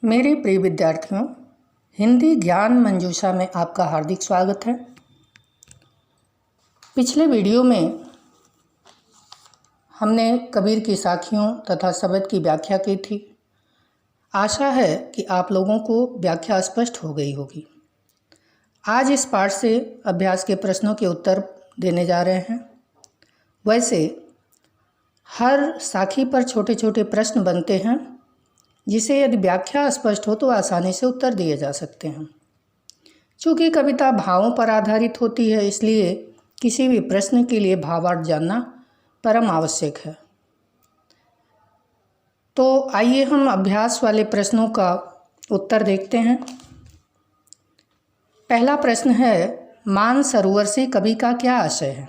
मेरे प्रिय विद्यार्थियों, हिंदी ज्ञान मंजूषा में आपका हार्दिक स्वागत है। पिछले वीडियो में हमने कबीर की साखियों तथा शब्द की व्याख्या की थी। आशा है कि आप लोगों को व्याख्या स्पष्ट हो गई होगी। आज इस पाठ से अभ्यास के प्रश्नों के उत्तर देने जा रहे हैं। वैसे हर साखी पर छोटे छोटे प्रश्न बनते हैं, जिसे यदि व्याख्या स्पष्ट हो तो आसानी से उत्तर दिए जा सकते हैं। चूँकि कविता भावों पर आधारित होती है, इसलिए किसी भी प्रश्न के लिए भावार्थ जानना परम आवश्यक है। तो आइए हम अभ्यास वाले प्रश्नों का उत्तर देखते हैं। पहला प्रश्न है, मानसरोवर से कवि का क्या आशय है?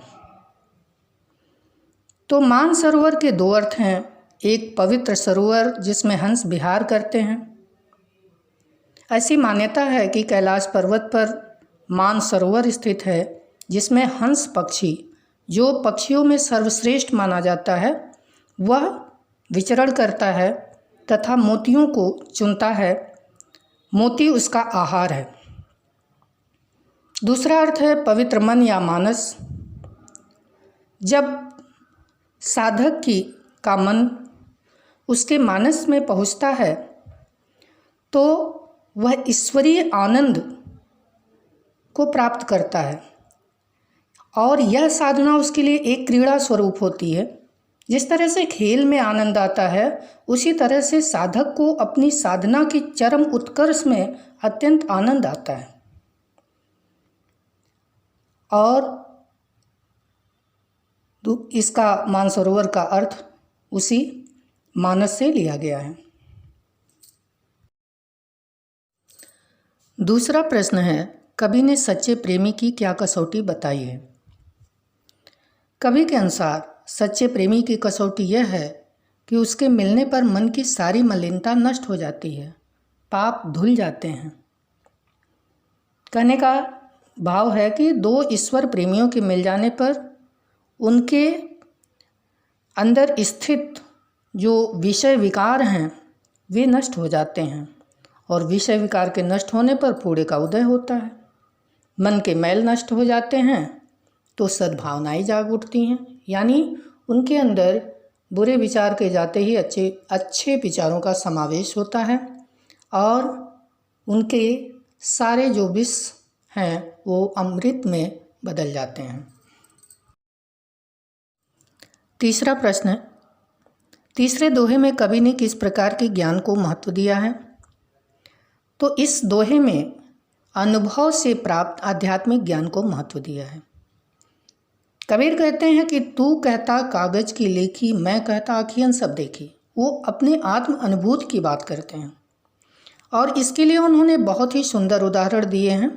तो मानसरोवर के दो अर्थ हैं। एक पवित्र सरोवर जिसमें हंस विहार करते हैं। ऐसी मान्यता है कि कैलाश पर्वत पर मानसरोवर स्थित है, जिसमें हंस पक्षी, जो पक्षियों में सर्वश्रेष्ठ माना जाता है, वह विचरण करता है तथा मोतियों को चुनता है। मोती उसका आहार है। दूसरा अर्थ है पवित्र मन या मानस। जब साधक का मन उसके मानस में पहुँचता है तो वह ईश्वरीय आनंद को प्राप्त करता है, और यह साधना उसके लिए एक क्रीड़ा स्वरूप होती है। जिस तरह से खेल में आनंद आता है, उसी तरह से साधक को अपनी साधना की चरम उत्कर्ष में अत्यंत आनंद आता है, और इसका मानसरोवर का अर्थ उसी मानस से लिया गया है। दूसरा प्रश्न है, कवि ने सच्चे प्रेमी की क्या कसौटी बताई है? कवि के अनुसार सच्चे प्रेमी की कसौटी यह है कि उसके मिलने पर मन की सारी मलिनता नष्ट हो जाती है, पाप धुल जाते हैं। कहने का भाव है कि दो ईश्वर प्रेमियों के मिल जाने पर उनके अंदर स्थित जो विषय विकार हैं वे नष्ट हो जाते हैं, और विषय विकार के नष्ट होने पर पूरे का उदय होता है। मन के मैल नष्ट हो जाते हैं तो सद्भावनाएं जाग उठती हैं, यानी उनके अंदर बुरे विचार के जाते ही अच्छे विचारों का समावेश होता है, और उनके सारे जो विष हैं वो अमृत में बदल जाते हैं। तीसरा प्रश्न, तीसरे दोहे में कवि ने किस प्रकार के ज्ञान को महत्व दिया है? तो इस दोहे में अनुभव से प्राप्त आध्यात्मिक ज्ञान को महत्व दिया है। कबीर कहते हैं कि तू कहता कागज की लेखी, मैं कहता आँखियन सब देखी। वो अपने आत्म अनुभूति की बात करते हैं, और इसके लिए उन्होंने बहुत ही सुंदर उदाहरण दिए हैं।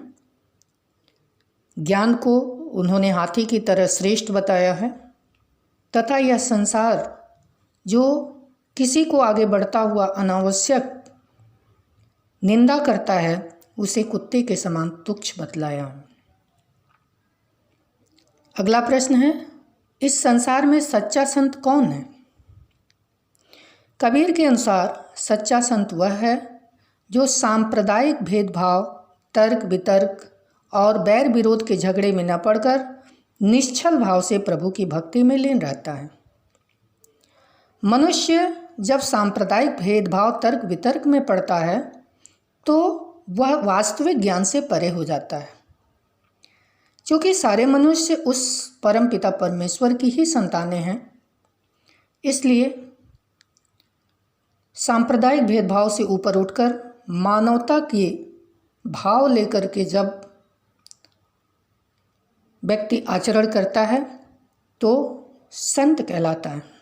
ज्ञान को उन्होंने हाथी की तरह श्रेष्ठ बताया है, तथा यह संसार जो किसी को आगे बढ़ता हुआ अनावश्यक निंदा करता है, उसे कुत्ते के समान तुच्छ बतलाया। अगला प्रश्न है, इस संसार में सच्चा संत कौन है? कबीर के अनुसार सच्चा संत वह है जो सांप्रदायिक भेदभाव, तर्क वितर्क और बैर विरोध के झगड़े में न पड़कर निश्चल भाव से प्रभु की भक्ति में लीन रहता है। मनुष्य जब सांप्रदायिक भेदभाव, तर्क वितर्क में पड़ता है तो वह वास्तविक ज्ञान से परे हो जाता है। क्योंकि सारे मनुष्य उस परम पिता परमेश्वर की ही संतानें हैं, इसलिए सांप्रदायिक भेदभाव से ऊपर उठकर मानवता के भाव लेकर के जब व्यक्ति आचरण करता है तो संत कहलाता है।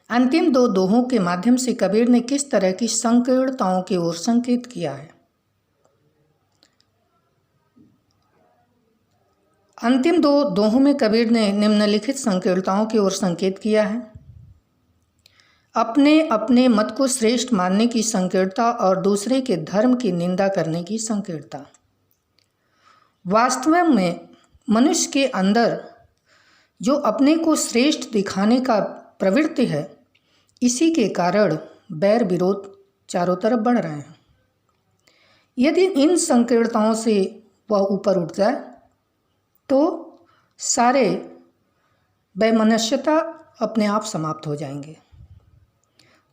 अंतिम दो दोहों के माध्यम से कबीर ने किस तरह की संकीर्णताओं की ओर संकेत किया है? अंतिम दो दोहों में कबीर ने निम्नलिखित संकीर्णताओं की ओर संकेत किया है। अपने अपने मत को श्रेष्ठ मानने की संकीर्णता और दूसरे के धर्म की निंदा करने की संकीर्णता। वास्तव में मनुष्य के अंदर जो अपने को श्रेष्ठ दिखाने का प्रवृत्ति है, इसी के कारण बैर विरोध चारों तरफ बढ़ रहे हैं। यदि इन संकीर्णताओं से वह ऊपर उठ जाए तो सारे वैमनस्यता अपने आप समाप्त हो जाएंगे।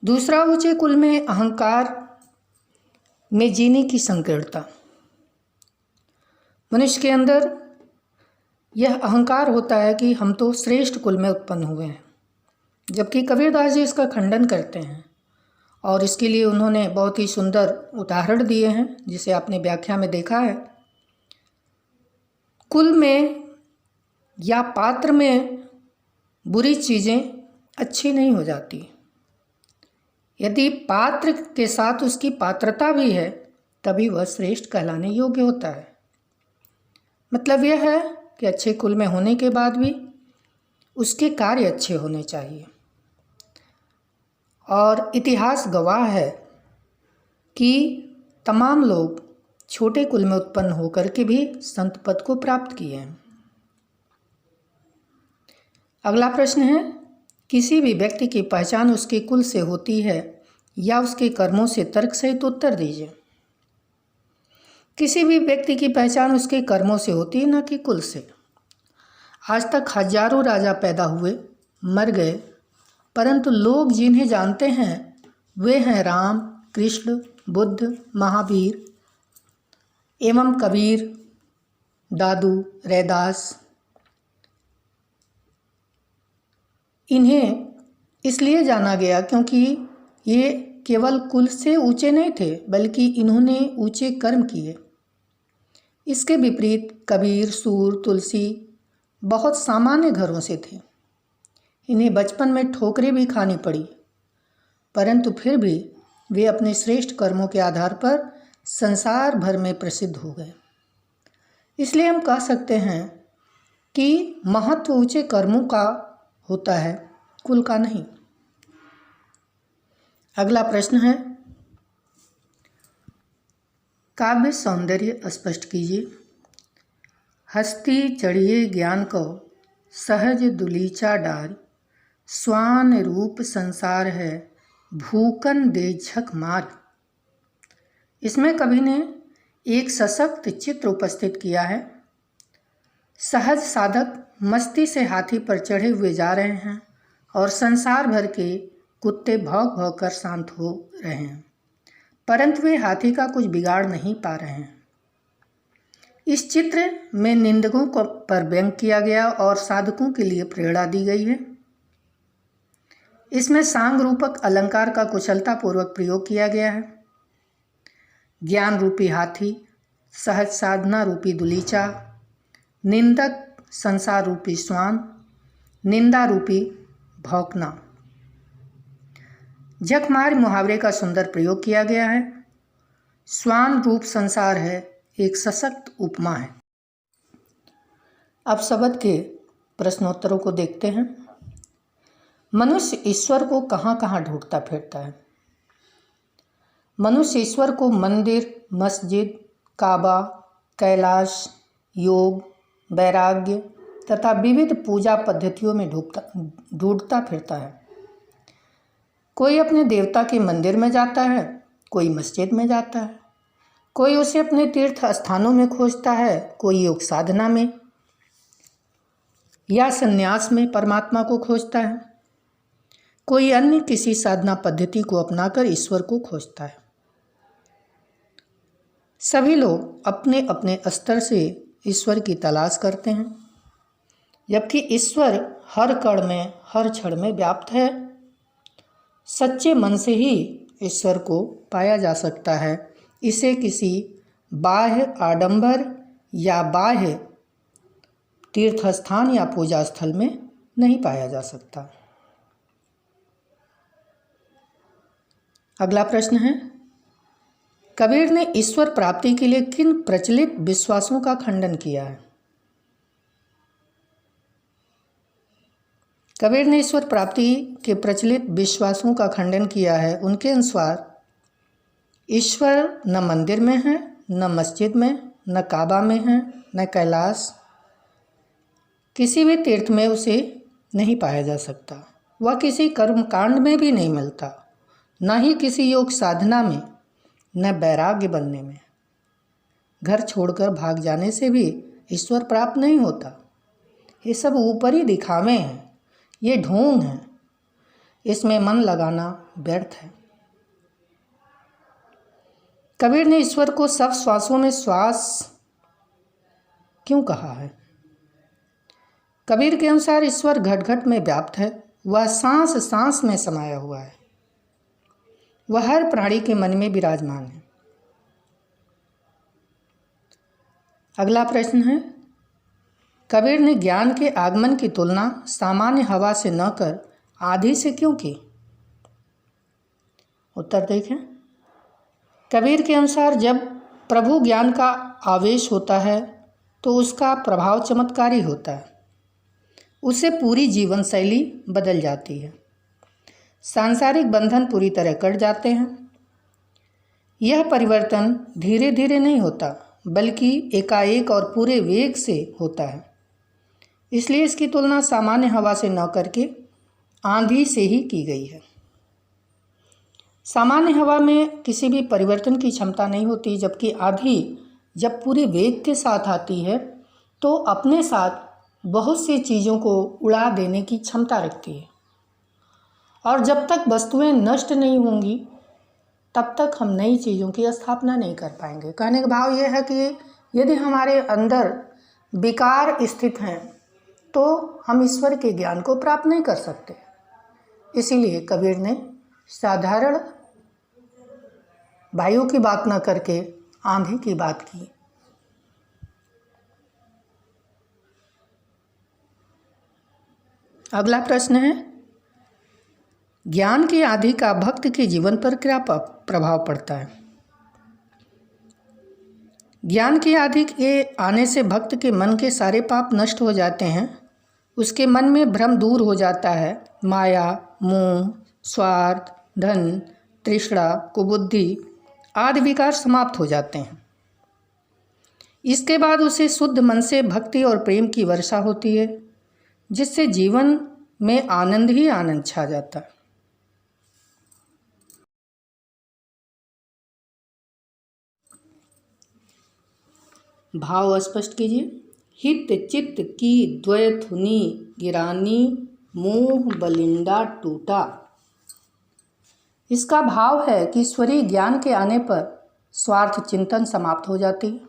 दूसरा, ऊंचे कुल में अहंकार में जीने की संकीर्णता। मनुष्य के अंदर यह अहंकार होता है कि हम तो श्रेष्ठ कुल में उत्पन्न हुए हैं, जबकि कबीरदास जी इसका खंडन करते हैं और इसके लिए उन्होंने बहुत ही सुंदर उदाहरण दिए हैं, जिसे आपने व्याख्या में देखा है। कुल में या पात्र में बुरी चीज़ें अच्छी नहीं हो जाती। यदि पात्र के साथ उसकी पात्रता भी है तभी वह श्रेष्ठ कहलाने योग्य होता है। मतलब यह है कि अच्छे कुल में होने के बाद भी उसके कार्य अच्छे होने चाहिए। और इतिहास गवाह है कि तमाम लोग छोटे कुल में उत्पन्न होकर के भी संत पद को प्राप्त किए हैं। अगला प्रश्न है, किसी भी व्यक्ति की पहचान उसके कुल से होती है या उसके कर्मों से? तर्क सहित उत्तर दीजिए। किसी भी व्यक्ति की पहचान उसके कर्मों से होती है, न कि कुल से। आज तक हजारों राजा पैदा हुए, मर गए, परंतु लोग जिन्हें जानते हैं वे हैं राम, कृष्ण, बुद्ध, महावीर एवं कबीर, दादू, रैदास। इन्हें इसलिए जाना गया क्योंकि ये केवल कुल से ऊंचे नहीं थे, बल्कि इन्होंने ऊंचे कर्म किए। इसके विपरीत कबीर, सूर, तुलसी बहुत सामान्य घरों से थे। इन्हें बचपन में ठोकरें भी खानी पड़ी, परंतु फिर भी वे अपने श्रेष्ठ कर्मों के आधार पर संसार भर में प्रसिद्ध हो गए। इसलिए हम कह सकते हैं कि महत्व ऊंचे कर्मों का होता है, कुल का नहीं। अगला प्रश्न है, काव्य सौंदर्य स्पष्ट कीजिए। हस्ती चढ़िए ज्ञान को सहज दुलीचा डार, स्वान रूप संसार है भूकन दे झक मार। इसमें कवि ने एक सशक्त चित्र उपस्थित किया है। सहज साधक मस्ती से हाथी पर चढ़े हुए जा रहे हैं और संसार भर के कुत्ते भौंक भौंक कर शांत हो रहे हैं, परंतु वे हाथी का कुछ बिगाड़ नहीं पा रहे हैं। इस चित्र में निंदकों को पर व्यंग किया गया और साधकों के लिए प्रेरणा दी गई है। इसमें सांग रूपक अलंकार का कुशलतापूर्वक प्रयोग किया गया है। ज्ञान रूपी हाथी, सहज साधना रूपी दुलीचा, निंदक संसार रूपी स्वान, निंदा रूपी भौंकना। झकमार मुहावरे का सुंदर प्रयोग किया गया है। स्वान रूप संसार है एक सशक्त उपमा है। अब शब्द के प्रश्नोत्तरों को देखते हैं। मनुष्य ईश्वर को कहाँ कहाँ ढूंढता फिरता है? मनुष्य ईश्वर को मंदिर, मस्जिद, काबा, कैलाश, योग, वैराग्य तथा विविध पूजा पद्धतियों में ढूंढता फिरता है। कोई अपने देवता के मंदिर में जाता है, कोई मस्जिद में जाता है, कोई उसे अपने तीर्थ स्थानों में खोजता है, कोई योग साधना में या संन्यास में परमात्मा को खोजता है, कोई अन्य किसी साधना पद्धति को अपनाकर ईश्वर को खोजता है। सभी लोग अपने अपने स्तर से ईश्वर की तलाश करते हैं, जबकि ईश्वर हर कण में, हर क्षण में व्याप्त है। सच्चे मन से ही ईश्वर को पाया जा सकता है। इसे किसी बाह्य आडंबर या बाह्य तीर्थस्थान या पूजा स्थल में नहीं पाया जा सकता। अगला प्रश्न है, कबीर ने ईश्वर प्राप्ति के लिए किन प्रचलित विश्वासों का खंडन किया है? कबीर ने ईश्वर प्राप्ति के प्रचलित विश्वासों का खंडन किया है। उनके अनुसार ईश्वर न मंदिर में है, न मस्जिद में, न काबा में है, न कैलाश, किसी भी तीर्थ में उसे नहीं पाया जा सकता। वह किसी कर्मकांड में भी नहीं मिलता। न ही किसी योग साधना में, न वैराग्य बनने में। घर छोड़कर भाग जाने से भी ईश्वर प्राप्त नहीं होता। ये सब ऊपरी दिखावे हैं, ये ढोंग है, इसमें मन लगाना व्यर्थ है। कबीर ने ईश्वर को सब श्वासों में श्वास क्यों कहा है? कबीर के अनुसार ईश्वर घट घट में व्याप्त है, वह सांस सांस में समाया हुआ है, वह हर प्राणी के मन में विराजमान है। अगला प्रश्न है, कबीर ने ज्ञान के आगमन की तुलना सामान्य हवा से न कर आंधी से क्यों की? उत्तर देखें। कबीर के अनुसार जब प्रभु ज्ञान का आवेश होता है तो उसका प्रभाव चमत्कारी होता है, उससे पूरी जीवन शैली बदल जाती है, सांसारिक बंधन पूरी तरह कट जाते हैं। यह परिवर्तन धीरे धीरे नहीं होता, बल्कि एकाएक और पूरे वेग से होता है। इसलिए इसकी तुलना सामान्य हवा से न करके आंधी से ही की गई है। सामान्य हवा में किसी भी परिवर्तन की क्षमता नहीं होती, जबकि आंधी जब पूरे वेग के साथ आती है तो अपने साथ बहुत सी चीज़ों को उड़ा देने की क्षमता रखती है। और जब तक वस्तुएं नष्ट नहीं होंगी तब तक हम नई चीज़ों की स्थापना नहीं कर पाएंगे। कहने का भाव यह है कि यदि हमारे अंदर विकार स्थित हैं तो हम ईश्वर के ज्ञान को प्राप्त नहीं कर सकते। इसीलिए कबीर ने साधारण वायु की बात न करके आंधी की बात की। अगला प्रश्न है, ज्ञान की आंधी का भक्त के जीवन पर क्या प्रभाव पड़ता है? ज्ञान की आंधी के आने से भक्त के मन के सारे पाप नष्ट हो जाते हैं, उसके मन में भ्रम दूर हो जाता है, माया, मोह, स्वार्थ, धन, तृष्णा, कुबुद्धि आदि विकार समाप्त हो जाते हैं। इसके बाद उसे शुद्ध मन से भक्ति और प्रेम की वर्षा होती है, जिससे जीवन में आनंद ही आनंद छा जाता है। भाव स्पष्ट कीजिए। हित चित्त की द्वयथुनी गिरानी, मोह बलिंडा टूटा। इसका भाव है कि ईश्वरीय ज्ञान के आने पर स्वार्थ चिंतन समाप्त हो जाती है,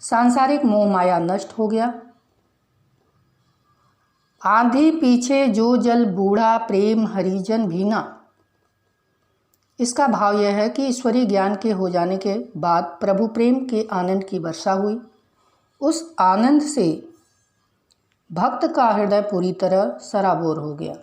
सांसारिक मोह माया नष्ट हो गया। आंधी पीछे जो जल बूढ़ा, प्रेम हरिजन भीना। इसका भाव यह है कि ईश्वरीय ज्ञान के हो जाने के बाद प्रभु प्रेम के आनंद की वर्षा हुई। उस आनंद से भक्त का हृदय पूरी तरह सराबोर हो गया।